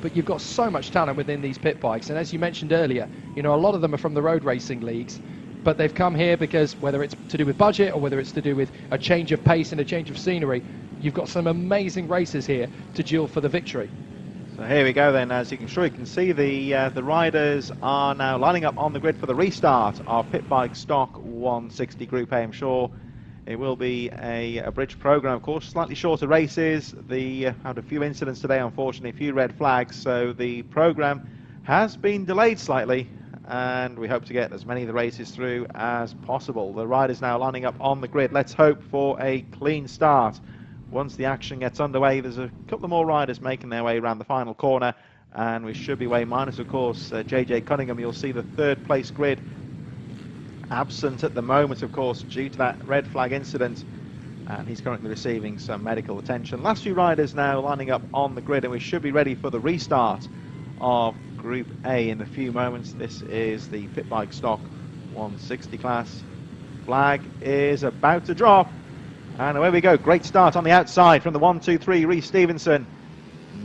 but you've got so much talent within these pit bikes. And as you mentioned earlier, you know, a lot of them are from the road racing leagues, but they've come here because whether it's to do with budget or whether it's to do with a change of pace and a change of scenery, you've got some amazing racers here to duel for the victory. So here we go then. As you can see, the riders are now lining up on the grid for the restart of Pitbike Stock 160 Group A. I'm sure it will be a bridge program, of course, slightly shorter races. Had a few incidents today, unfortunately, a few red flags, so the program has been delayed slightly, and we hope to get as many of the races through as possible. The riders now lining up on the grid. Let's hope for a clean start. Once the action gets underway, there's a couple of more riders making their way around the final corner, and we should be way minus, of course, JJ Cunningham. You'll see the third place grid absent at the moment, of course, due to that red flag incident, and he's currently receiving some medical attention. Last few riders now lining up on the grid, and we should be ready for the restart of Group A in a few moments. This is the Pitbike Stock 160 class. Flag is about to drop, and away we go. Great start on the outside from the 1-2-3 Rhys Stevenson.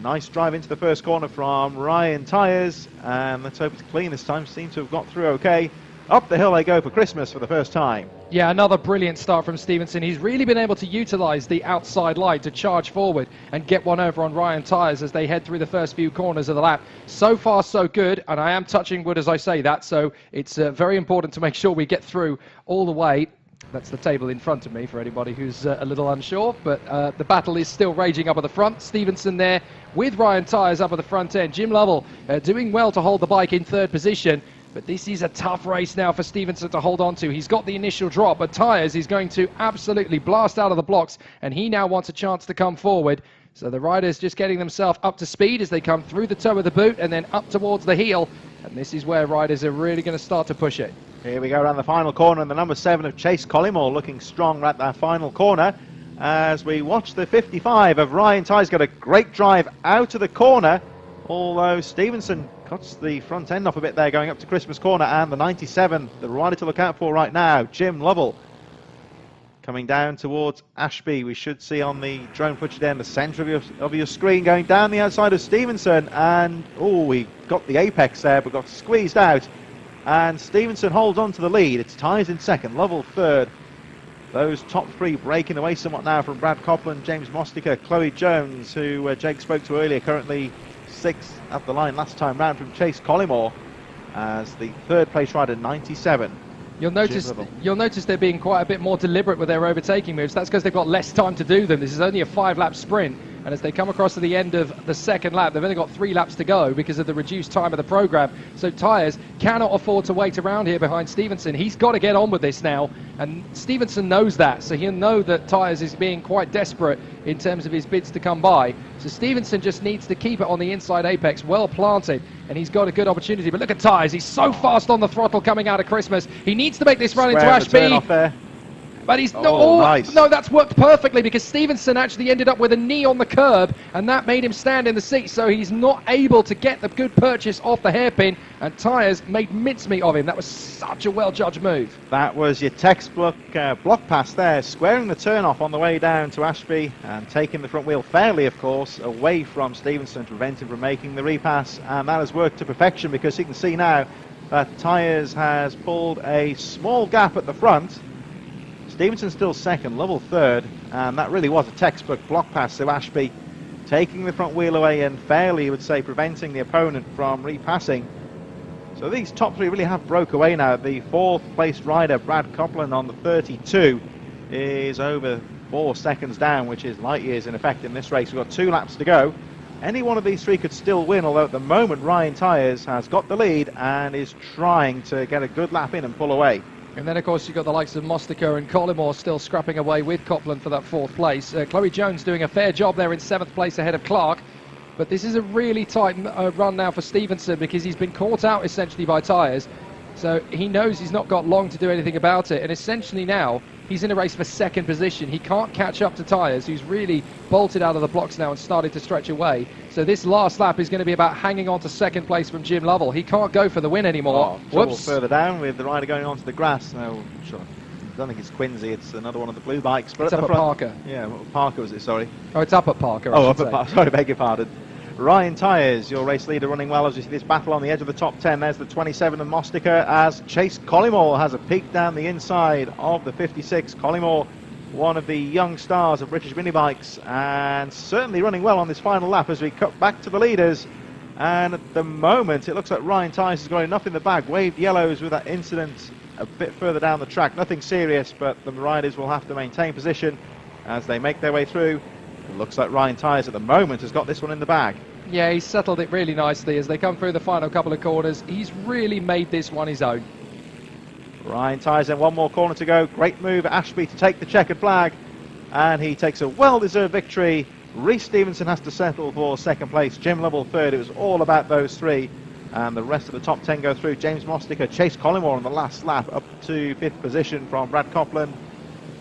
Nice drive into the first corner from Ryan Tyres, and let's hope it's clean this time. Seems to have got through okay. Up the hill they go for Christmas for the first time. Yeah, another brilliant start from Stevenson. He's really been able to utilise the outside line to charge forward and get one over on Ryan Tyres as they head through the first few corners of the lap. So far, so good, and I am touching wood as I say that, so it's very important to make sure we get through all the way. That's the table in front of me for anybody who's a little unsure, but the battle is still raging up at the front. Stevenson there with Ryan Tyres up at the front end. Jim Lovell doing well to hold the bike in third position. But this is a tough race now for Stevenson to hold on to. He's got the initial drop, but Tyres is going to absolutely blast out of the blocks, and he now wants a chance to come forward. So the riders just getting themselves up to speed as they come through the toe of the boot and then up towards the heel. And this is where riders are really going to start to push it. Here we go around the final corner, and the number 7 of Chase Collymore looking strong at that final corner. As we watch the 55 of Ryan Tyres, got a great drive out of the corner, although Stevenson cuts the front end off a bit there going up to Christmas corner, and the 97, the rider to look out for right now, Jim Lovell, coming down towards Ashby. We should see on the drone footage there in the centre of your screen, going down the outside of Stevenson, and we got the apex there but got squeezed out, and Stevenson holds on to the lead. It's Tyres in second, Lovell third. Those top three breaking away somewhat now from Brad Copland, James Mostica, Chloe Jones, who Jake spoke to earlier, currently 6th at the line last time round from Chase Collymore, as the third place rider, 97. You'll notice they're being quite a bit more deliberate with their overtaking moves. That's because they've got less time to do them. This is only a 5-lap sprint, and as they come across to the end of the second lap, they've only got 3 laps to go because of the reduced time of the program. So Tyres cannot afford to wait around here behind Stevenson. He's got to get on with this now, and Stevenson knows that, so he'll know that Tyres is being quite desperate in terms of his bids to come by. So Stevenson just needs to keep it on the inside apex, well planted, and he's got a good opportunity. But look at Tyres, he's so fast on the throttle coming out of Christmas. He needs to make this run into Ashby. But he's nice. No, that's worked perfectly because Stevenson actually ended up with a knee on the curb, and that made him stand in the seat, so he's not able to get the good purchase off the hairpin, and Tyres made mincemeat of him. That was such a well-judged move. That was your textbook block pass there, squaring the turn off on the way down to Ashby and taking the front wheel fairly, of course, away from Stevenson to prevent him from making the repass, and that has worked to perfection because you can see now that Tyres has pulled a small gap at the front. Stevenson still second, Lovell third, and that really was a textbook block pass to Ashby, taking the front wheel away and fairly, you would say, preventing the opponent from repassing. So these top three really have broke away now. The 4th place rider, Brad Copland, on the 32 is over 4 seconds down, which is light years in effect in this race. We've got 2 laps to go. Any one of these three could still win, although at the moment Ryan Tyres has got the lead and is trying to get a good lap in and pull away. And then, of course, you've got the likes of Mostica and Collymore still scrapping away with Copland for that 4th place. Chloe Jones doing a fair job there in 7th place ahead of Clark. But this is a really tight run now for Stevenson because he's been caught out essentially by Tyres. So he knows he's not got long to do anything about it. And essentially now, he's in a race for 2nd position. He can't catch up to Tyres, who's really bolted out of the blocks now and started to stretch away. So this last lap is going to be about hanging on to 2nd place from Jim Lovell. He can't go for the win anymore. Whoops. Further down with the rider going onto the grass. No, sure. I don't think it's Quincy, it's another one of the blue bikes. But it's up at Parker. Yeah, what Parker was it, sorry? Oh, it's up at Parker. Up at Parker, sorry, beg your pardon. Ryan Tyres, your race leader, running well as you see this battle on the edge of the top 10. There's the 27 of Mostica as Chase Collymore has a peek down the inside of the 56. Collymore, one of the young stars of British mini bikes, and certainly running well on this final lap as we cut back to the leaders. And at the moment, it looks like Ryan Tyres has got enough in the bag. Waved yellows with that incident a bit further down the track. Nothing serious, but the riders will have to maintain position as they make their way through. It looks like Ryan Tyres at the moment has got this one in the bag. Yeah, he's settled it really nicely as they come through the final couple of corners. He's really made this one his own. Ryan Tyres then, one more corner to go. Great move, Ashby to take the checkered flag, and he takes a well-deserved victory. Rhys Stevenson has to settle for second place. Jim Lovell third. It was all about those three, and the rest of the top 10 go through. James Mostica, Chase Collymore on the last lap up to 5th position from Brad Copland,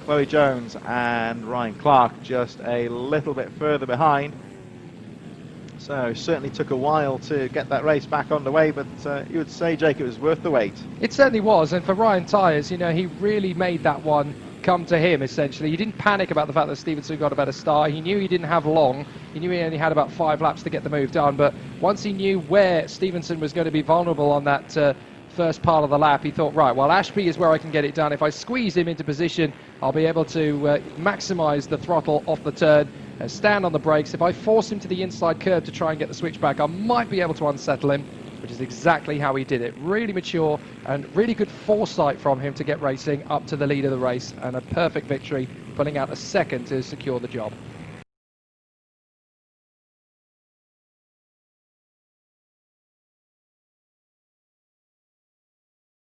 Chloe Jones and Ryan Clark just a little bit further behind. So certainly took a while to get that race back underway, but you would say, Jake, it was worth the wait. It certainly was, and for Ryan Tyres, you know, he really made that one come to him, essentially. He didn't panic about the fact that Stevenson got a better start. He knew he didn't have long. He knew he only had about 5 laps to get the move done, but once he knew where Stevenson was going to be vulnerable on that first part of the lap, he thought, right, well, Ashby is where I can get it done. If I squeeze him into position, I'll be able to maximise the throttle off the turn, stand on the brakes. If I force him to the inside curve to try and get the switch back, I might be able to unsettle him, which is exactly how he did it. Really mature and really good foresight from him to get racing up to the lead of the race, and a perfect victory, pulling out a second to secure the job.